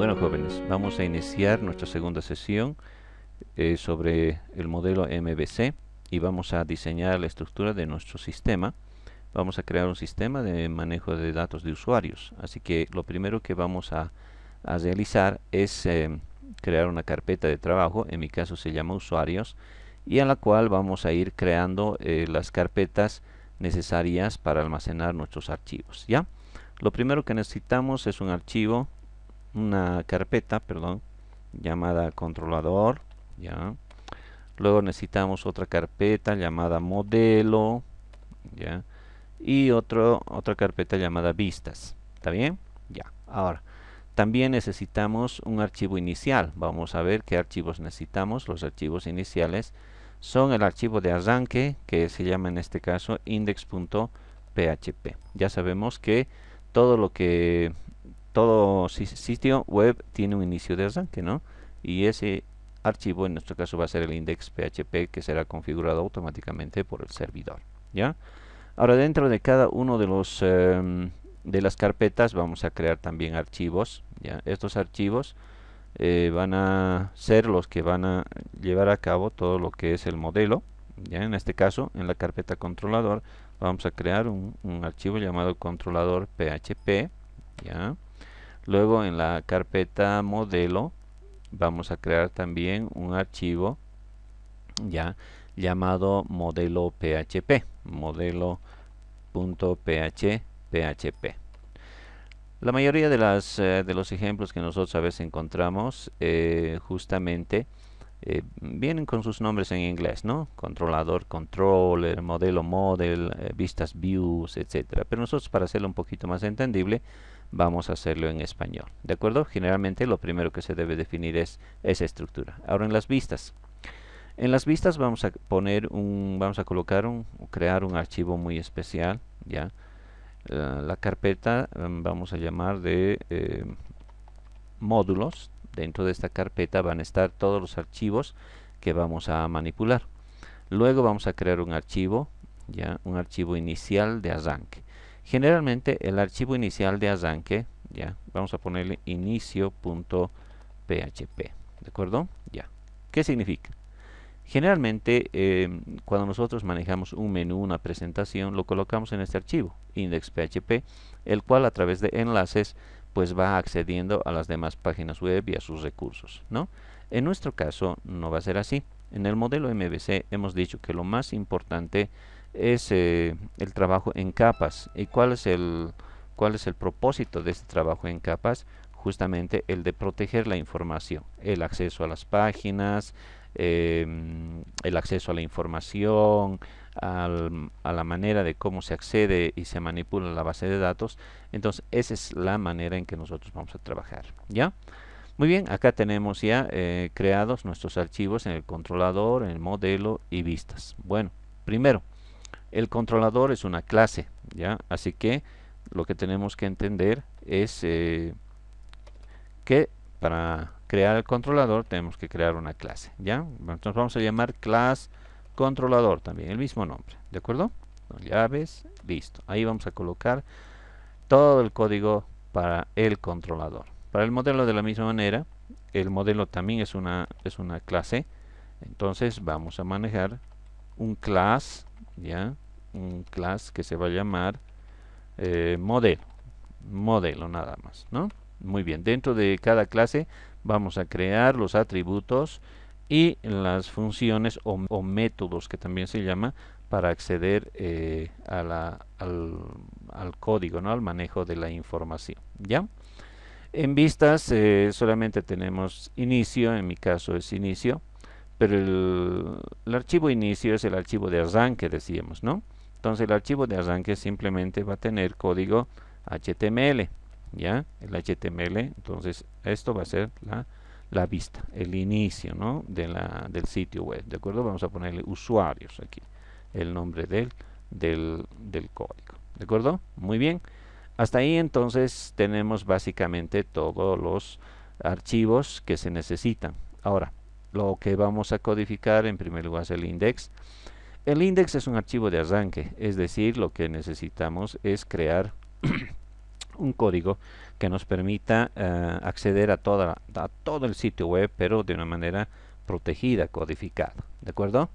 Bueno, jóvenes, vamos a iniciar nuestra segunda sesión sobre el modelo MVC y vamos a diseñar la estructura de nuestro sistema. Vamos a crear un sistema de manejo de datos de usuarios. Así que lo primero que vamos a realizar es crear una carpeta de trabajo, en mi caso se llama usuarios, y en la cual vamos a ir creando las carpetas necesarias para almacenar nuestros archivos. ¿Ya? Lo primero que necesitamos es una carpeta, perdón, llamada controlador. ¿Ya? Luego necesitamos otra carpeta llamada modelo. ¿Ya? Y otra carpeta llamada vistas. ¿Está bien? Ya. Ahora, también necesitamos un archivo inicial. Vamos a ver qué archivos necesitamos. Los archivos iniciales son el archivo de arranque, que se llama en este caso index.php. Ya sabemos que todo sitio web tiene un inicio de arranque, ¿no? Y ese archivo en nuestro caso va a ser el index.php, que será configurado automáticamente por el servidor. ¿Ya? Ahora, dentro de cada uno de las carpetas vamos a crear también archivos. ¿Ya? Estos archivos van a ser los que van a llevar a cabo todo lo que es el modelo. ¿Ya? En este caso, en la carpeta controlador vamos a crear un archivo llamado controlador PHP. ¿Ya? Luego, en la carpeta modelo vamos a crear también un archivo ya llamado modelo PHP, modelo.php. La mayoría de los ejemplos que nosotros a veces encontramos justamente vienen con sus nombres en inglés, ¿no? Controlador, controller, modelo, model, vistas, views, etcétera. Pero nosotros, para hacerlo un poquito más entendible, vamos a hacerlo en español. ¿De acuerdo? Generalmente lo primero que se debe definir es esa estructura. Ahora, en las vistas. En las vistas vamos a crear un archivo muy especial, ¿ya? La carpeta vamos a llamar de módulos. Dentro de esta carpeta van a estar todos los archivos que vamos a manipular. Luego vamos a crear un archivo, ¿ya? Un archivo inicial de arranque. Generalmente el archivo inicial de arranque, ¿ya? Vamos a ponerle inicio.php. ¿De acuerdo? Ya. ¿Qué significa? Generalmente cuando nosotros manejamos un menú, una presentación, lo colocamos en este archivo, index.php, el cual a través de enlaces pues va accediendo a las demás páginas web y a sus recursos, ¿no? En nuestro caso no va a ser así. En el modelo MVC hemos dicho que lo más importante es el trabajo en capas. ¿Y cuál es el propósito de este trabajo en capas? Justamente el de proteger la información, el acceso a las páginas, el acceso a la información, a la manera de cómo se accede y se manipula la base de datos. Entonces esa es la manera en que nosotros vamos a trabajar. ¿Ya? Muy bien, acá tenemos ya creados nuestros archivos en el controlador, en el modelo y vistas. Bueno, primero, el controlador es una clase, ¿ya? Así que lo que tenemos que entender es que para crear el controlador tenemos que crear una clase, ¿ya? Entonces vamos a llamar class controlador también, el mismo nombre, ¿de acuerdo? Llaves, listo. Ahí vamos a colocar todo el código para el controlador. Para el modelo de la misma manera, el modelo también es una clase. Entonces vamos a manejar un class, ¿ya? Un class que se va a llamar modelo nada más, ¿no? Muy bien, dentro de cada clase vamos a crear los atributos y las funciones o métodos, que también se llama, para acceder al código, ¿no? Al manejo de la información, ¿ya? En vistas solamente tenemos inicio, en mi caso es inicio, pero el archivo inicio es el archivo de arranque, decíamos, ¿no? Entonces el archivo de arranque simplemente va a tener código HTML, ¿ya? El HTML, entonces esto va a ser la vista, el inicio, ¿no? del sitio web, ¿de acuerdo? Vamos a ponerle usuarios aquí, el nombre del código, ¿de acuerdo? Muy bien. Hasta ahí entonces tenemos básicamente todos los archivos que se necesitan. Ahora, lo que vamos a codificar en primer lugar es el index. El index es un archivo de arranque, es decir, lo que necesitamos es crear un código que nos permita acceder a todo el sitio web, pero de una manera protegida, codificada, ¿de acuerdo?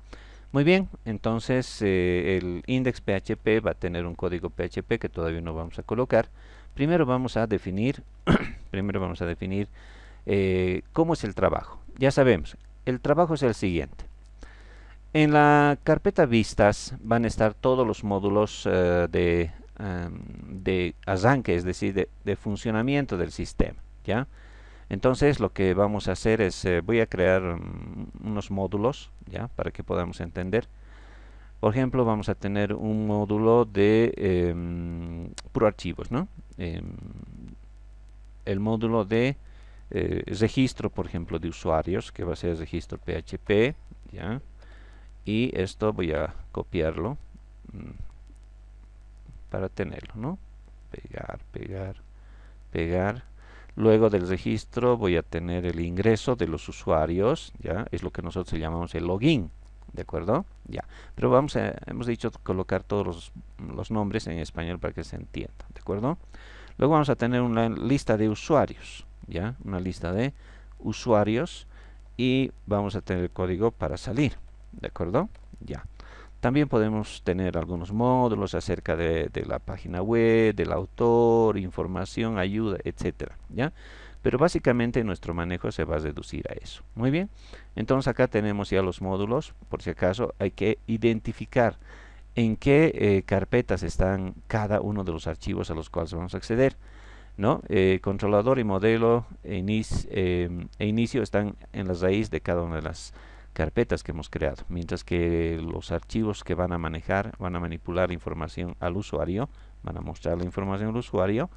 Muy bien, entonces el index.php va a tener un código PHP que todavía no vamos a colocar. Primero vamos a definir, cómo es el trabajo. Ya sabemos, el trabajo es el siguiente. En la carpeta vistas van a estar todos los módulos de arranque, es decir, de funcionamiento del sistema, ¿ya? Entonces lo que vamos a hacer es, voy a crear unos módulos, ¿ya? Para que podamos entender. Por ejemplo, vamos a tener un módulo de puro archivos, ¿no? El módulo de registro, por ejemplo, de usuarios, que va a ser registro PHP, ¿ya? Y esto voy a copiarlo para tenerlo, ¿no? Pegar, pegar, pegar. Luego del registro voy a tener el ingreso de los usuarios, ¿ya? Es lo que nosotros llamamos el login, ¿de acuerdo? Ya. Pero hemos dicho colocar todos los nombres en español para que se entienda, ¿de acuerdo? Luego vamos a tener una lista de usuarios, ¿ya? Una lista de usuarios y vamos a tener el código para salir, ¿de acuerdo? Ya. También podemos tener algunos módulos acerca de la página web, del autor, información, ayuda, etcétera, ¿ya? Pero básicamente nuestro manejo se va a reducir a eso. Muy bien. Entonces acá tenemos ya los módulos. Por si acaso hay que identificar en qué carpetas están cada uno de los archivos a los cuales vamos a acceder, ¿no? Controlador y modelo e inicio están en la raíz de cada una de las carpetas que hemos creado, mientras que los archivos que van a manejar, van a manipular información al usuario, van a mostrar la información al usuario,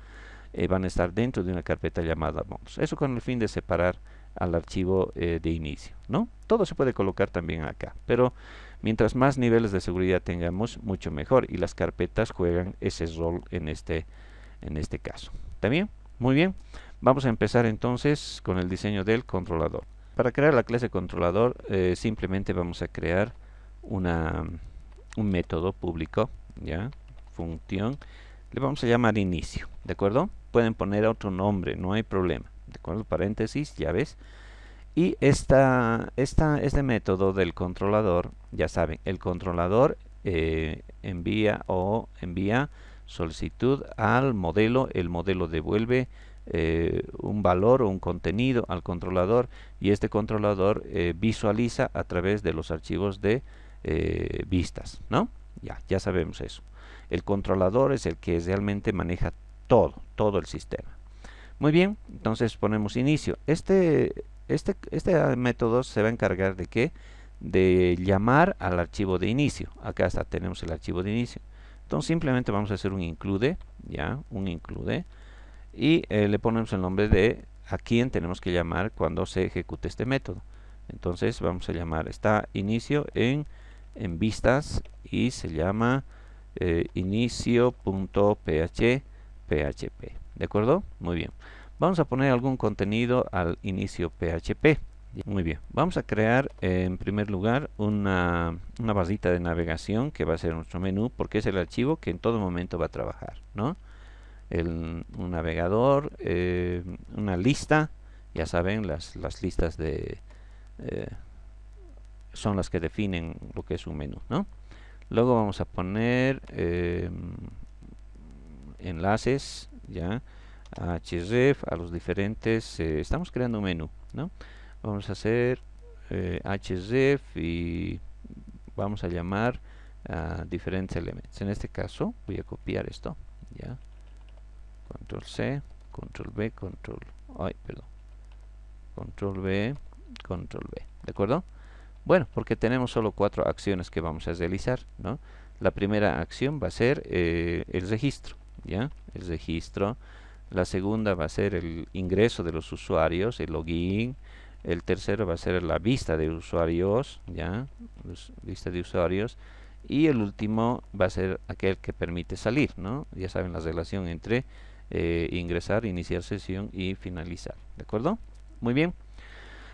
van a estar dentro de una carpeta llamada módulos. Eso con el fin de separar al archivo de inicio, ¿no? Todo se puede colocar también acá, pero mientras más niveles de seguridad tengamos, mucho mejor, y las carpetas juegan ese rol en este caso. ¿Está bien? Muy bien. Vamos a empezar entonces con el diseño del controlador. Para crear la clase controlador, simplemente vamos a crear un método público, ¿ya? Función. Le vamos a llamar inicio, ¿de acuerdo? Pueden poner otro nombre, no hay problema, ¿de acuerdo? Paréntesis, llaves. Y este método del controlador, ya saben, el controlador envía solicitud al modelo, el modelo devuelve un valor o un contenido al controlador, y este controlador visualiza a través de los archivos de vistas, ¿no? Ya sabemos eso. El controlador es el que realmente maneja todo el sistema. Muy bien, entonces ponemos inicio. Este método se va a encargar de ¿qué? De llamar al archivo de inicio. Acá está, tenemos el archivo de inicio. Entonces simplemente vamos a hacer un include, ¿ya? Un include. Y le ponemos el nombre de a quién tenemos que llamar cuando se ejecute este método. Entonces vamos a llamar, está inicio en vistas y se llama inicio.php. ¿De acuerdo? Muy bien. Vamos a poner algún contenido al inicio PHP. Muy bien. Vamos a crear en primer lugar una barrita de navegación que va a ser nuestro menú, porque es el archivo que en todo momento va a trabajar, ¿no? Un navegador, una lista, ya saben, las listas son las que definen lo que es un menú, ¿no? Luego vamos a poner enlaces, ya, a href, a los diferentes, estamos creando un menú, ¿no? Vamos a hacer href y vamos a llamar a diferentes elementos. En este caso voy a copiar esto, ya, control C, control B, control V, control B, ¿de acuerdo? Bueno, porque tenemos solo 4 acciones que vamos a realizar, ¿no? La primera acción va a ser el registro, ¿ya? El registro. La segunda va a ser el ingreso de los usuarios, el login. El tercero va a ser la vista de usuarios, ¿ya? Lista de usuarios. Y el último va a ser aquel que permite salir, ¿no? Ya saben la relación entre ingresar, iniciar sesión y finalizar, ¿de acuerdo? Muy bien.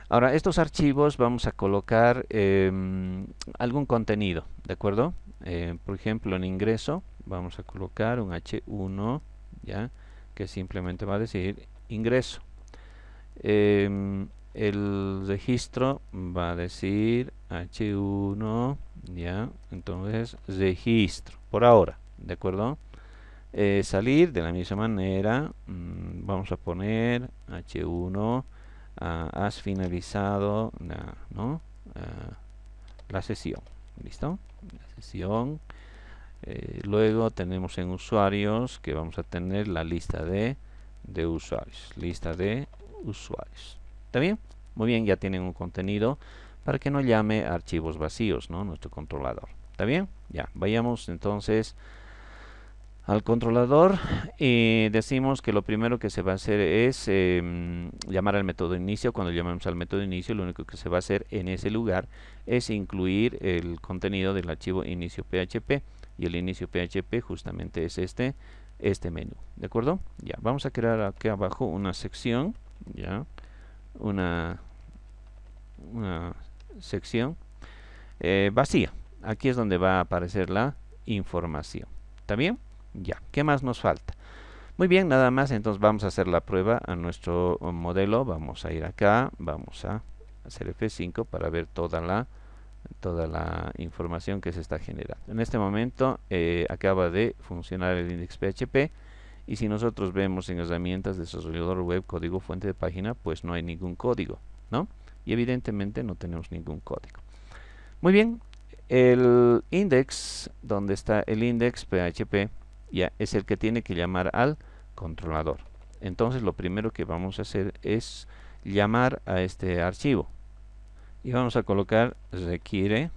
Ahora, estos archivos vamos a colocar algún contenido, ¿de acuerdo? Por ejemplo, en ingreso vamos a colocar un H1, ¿ya? que simplemente va a decir ingreso. El registro va a decir H1, ya, entonces registro, por ahora, ¿de acuerdo? Salir de la misma manera, vamos a poner H1, has finalizado ¿no? La sesión, ¿listo? La sesión. Luego tenemos en usuarios que vamos a tener la lista de usuarios, ¿está bien? Muy bien, ya tienen un contenido para que no llame a archivos vacíos, ¿no? Nuestro controlador, ¿está bien? Ya, vayamos entonces al controlador y decimos que lo primero que se va a hacer es llamar al método inicio. Cuando llamamos al método inicio, lo único que se va a hacer en ese lugar es incluir el contenido del archivo inicio PHP, y el inicio PHP justamente es este menú, ¿de acuerdo? Ya, vamos a crear aquí abajo una sección, ya, una sección vacía. Aquí es donde va a aparecer la información, ¿está bien? Ya, ¿qué más nos falta? Muy bien, nada más, entonces vamos a hacer la prueba a nuestro modelo. Vamos a ir acá, vamos a hacer F5 para ver toda la información que se está generando. En este momento acaba de funcionar el index PHP, y si nosotros vemos en herramientas, desarrollador web, código fuente de página, pues no hay ningún código, ¿no? Y evidentemente no tenemos ningún código. Muy bien, el index, donde está el index PHP, ya es el que tiene que llamar al controlador. Entonces lo primero que vamos a hacer es llamar a este archivo, y vamos a colocar require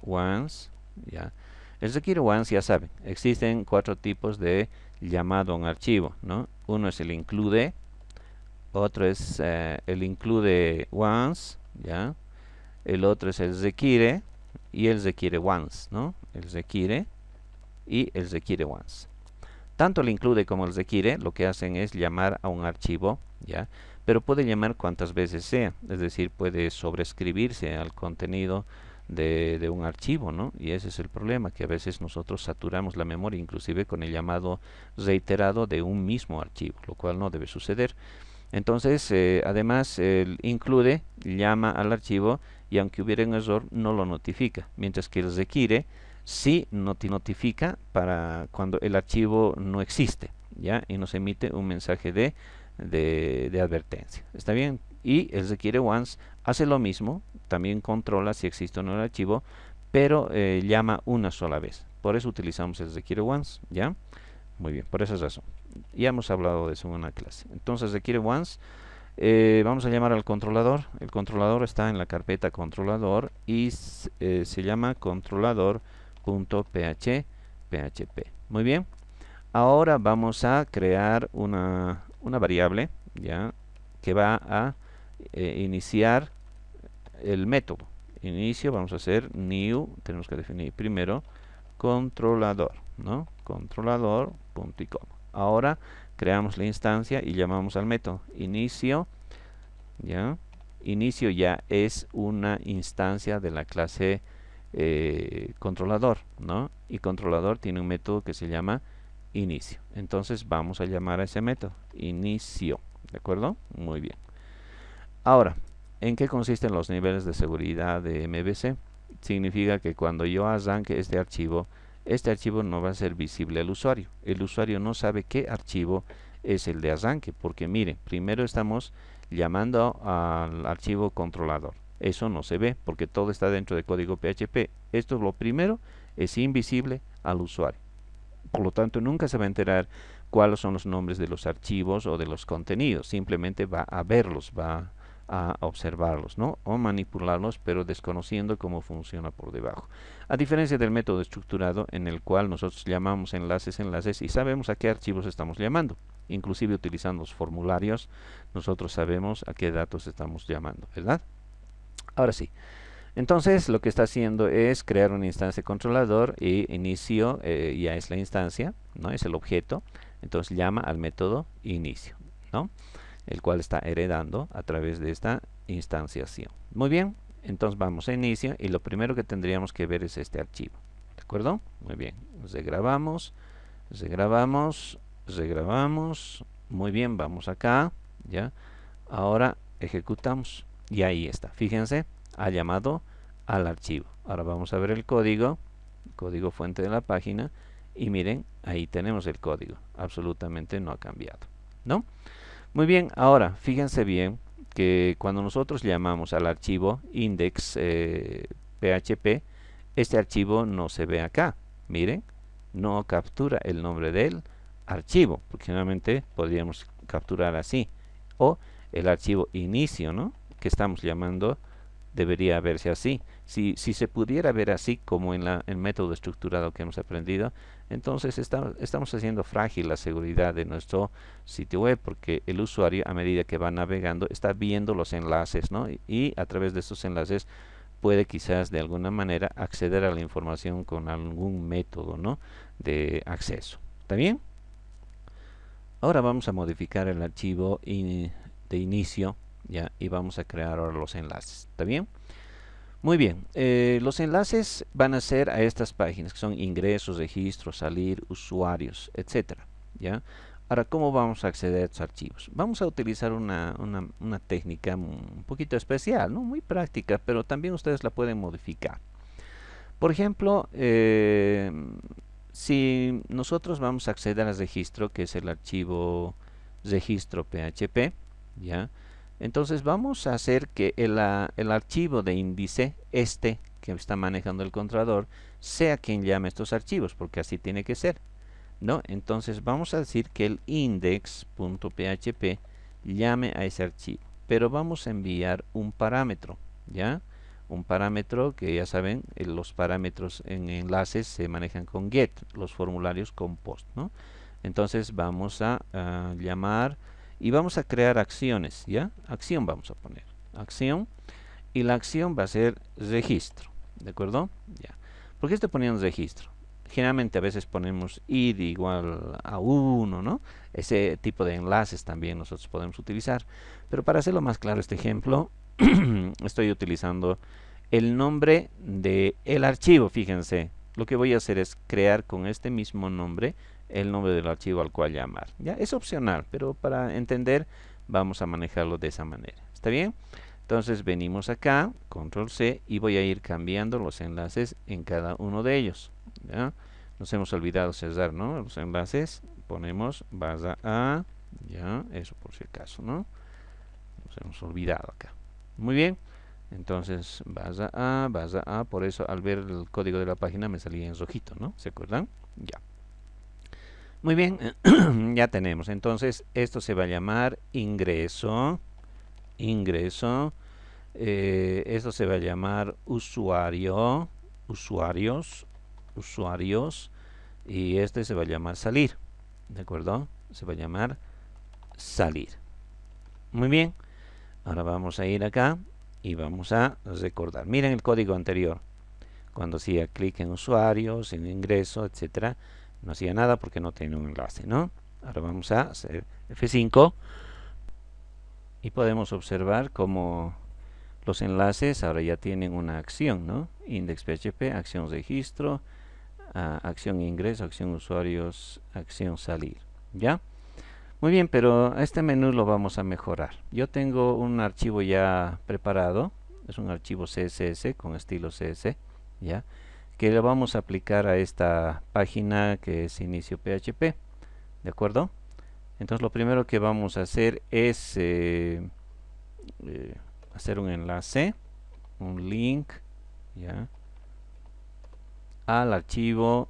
once, ya. El require once, ya saben, existen 4 tipos de llamado a un archivo, ¿no? Uno es el include, otro es el include once, ya. El otro es el require y el require once, ¿no? El require y el require once. Tanto el include como el require lo que hacen es llamar a un archivo, ya, pero puede llamar cuantas veces sea, es decir, puede sobreescribirse al contenido de un archivo, ¿no? Y ese es el problema, que a veces nosotros saturamos la memoria, inclusive con el llamado reiterado de un mismo archivo, lo cual no debe suceder. Entonces, además, el include llama al archivo y aunque hubiera un error, no lo notifica, mientras que el require sí notifica para cuando el archivo no existe, ¿ya? Y nos emite un mensaje de advertencia, ¿está bien? Y el require once hace lo mismo, también controla si existe o no el archivo, pero llama una sola vez. Por eso utilizamos el require once, ¿ya? Muy bien, por esa razón. Ya hemos hablado de eso en una clase. Entonces require once, vamos a llamar al controlador. El controlador está en la carpeta controlador y se llama controlador.php. Muy bien. Ahora vamos a crear una variable, ya, que va a iniciar el método. Inicio, vamos a hacer new, tenemos que definir primero controlador, ¿no? Controlador.com. Ahora creamos la instancia y llamamos al método inicio, ya. Inicio ya es una instancia de la clase controlador, ¿no? Y controlador tiene un método que se llama inicio. Entonces vamos a llamar a ese método inicio, ¿de acuerdo? Muy bien. Ahora, ¿en qué consisten los niveles de seguridad de MVC? Significa que cuando yo arranque este archivo no va a ser visible al usuario. El usuario no sabe qué archivo es el de arranque, porque miren, primero estamos llamando al archivo controlador. Eso no se ve porque todo está dentro de código PHP. Esto es lo primero, es invisible al usuario. Por lo tanto, nunca se va a enterar cuáles son los nombres de los archivos o de los contenidos. Simplemente va a verlos, va a observarlos, ¿no? O manipularlos, pero desconociendo cómo funciona por debajo. A diferencia del método estructurado, en el cual nosotros llamamos enlaces y sabemos a qué archivos estamos llamando. Inclusive utilizando los formularios, nosotros sabemos a qué datos estamos llamando, ¿verdad? Ahora sí. Entonces lo que está haciendo es crear una instancia controlador y inicio ya es la instancia, ¿no? Es el objeto. Entonces llama al método inicio, ¿no? El cual está heredando a través de esta instanciación. Muy bien, entonces vamos a inicio y lo primero que tendríamos que ver es este archivo, ¿de acuerdo? Muy bien, regrabamos, Muy bien, vamos acá, ya. Ahora ejecutamos y ahí está. Fíjense, ha llamado al archivo. Ahora vamos a ver el código fuente de la página y miren, ahí tenemos el código. Absolutamente no ha cambiado, ¿no? Muy bien, ahora fíjense bien que cuando nosotros llamamos al archivo index PHP, este archivo no se ve acá. Miren, no captura el nombre del archivo, porque generalmente podríamos capturar así, o el archivo inicio, ¿no?, que estamos llamando, debería verse así. Si se pudiera ver así como en el método estructurado que hemos aprendido, entonces estamos haciendo frágil la seguridad de nuestro sitio web, porque el usuario, a medida que va navegando, está viendo los enlaces, ¿no? Y a través de estos enlaces puede quizás de alguna manera acceder a la información con algún método, ¿no?, de acceso. ¿Está bien? Ahora vamos a modificar el archivo de inicio, ¿ya? Y vamos a crear ahora los enlaces. ¿Está bien? Muy bien, los enlaces van a ser a estas páginas que son ingresos, registros, salir, usuarios, etcétera, ¿ya? Ahora, ¿cómo vamos a acceder a estos archivos? Vamos a utilizar una técnica un poquito especial, ¿no?, muy práctica, pero también ustedes la pueden modificar. Por ejemplo, si nosotros vamos a acceder al registro, que es el archivo registro PHP, ¿ya? Entonces vamos a hacer que el archivo de índice, que está manejando el controlador, sea quien llame estos archivos, porque así tiene que ser, ¿no? Entonces vamos a decir que el index.php llame a ese archivo, pero vamos a enviar un parámetro, ¿ya? Un parámetro que ya saben, los parámetros en enlaces se manejan con get, los formularios con post, ¿no? Entonces vamos a llamar y vamos a crear acciones, ¿ya? Acción vamos a poner, acción, y la acción va a ser registro, ¿de acuerdo? Ya. ¿Por qué estoy poniendo registro? Generalmente a veces ponemos id igual a 1, ¿no? Ese tipo de enlaces también nosotros podemos utilizar, pero para hacerlo más claro este ejemplo, estoy utilizando el nombre del archivo. Fíjense, lo que voy a hacer es crear con este mismo nombre el nombre del archivo al cual llamar. Ya es opcional, pero para entender vamos a manejarlo de esa manera. ¿Está bien? Entonces venimos acá, control C, y voy a ir cambiando los enlaces en cada uno de ellos, ¿ya? Nos hemos olvidado cerrar, ¿no?, los enlaces. Ponemos base A, ya, eso por si acaso, ¿no? Nos hemos olvidado acá. Muy bien, entonces base A, por eso al ver el código de la página me salía en rojito, ¿no? ¿Se acuerdan? Ya. Muy bien, ya tenemos. Entonces esto se va a llamar ingreso, esto se va a llamar usuario, usuarios, y este se va a llamar salir, ¿de acuerdo? Se va a llamar salir. Muy bien, ahora vamos a ir acá y vamos a recordar. Miren el código anterior. Cuando hacía clic en usuarios, en ingreso, etcétera, no hacía nada porque no tenía un enlace, ¿no? Ahora vamos a hacer F5 y podemos observar cómo los enlaces ahora ya tienen una acción, ¿no? Index.php, acción registro, acción ingreso, acción usuarios, acción salir, ¿ya? Muy bien, pero este menú lo vamos a mejorar. Yo tengo un archivo ya preparado, es un archivo CSS con estilo CS, ¿ya?, que le vamos a aplicar a esta página que es inicio PHP, ¿de acuerdo? Entonces lo primero que vamos a hacer es hacer un enlace, un link, ¿ya?, al archivo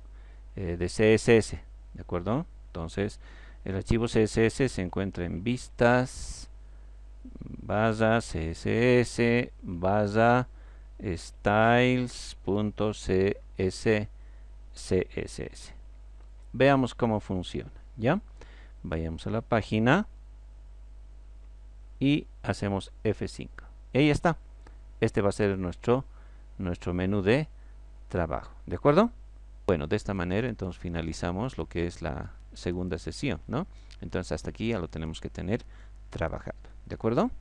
de CSS, ¿de acuerdo? Entonces el archivo CSS se encuentra en vistas, base CSS, base styles.css. Veamos cómo funciona, ¿ya? Vayamos a la página y hacemos F5. Ahí está. Este va a ser nuestro menú de trabajo, ¿de acuerdo? Bueno, de esta manera entonces finalizamos lo que es la segunda sesión, ¿no? Entonces hasta aquí ya lo tenemos que tener trabajado, ¿de acuerdo?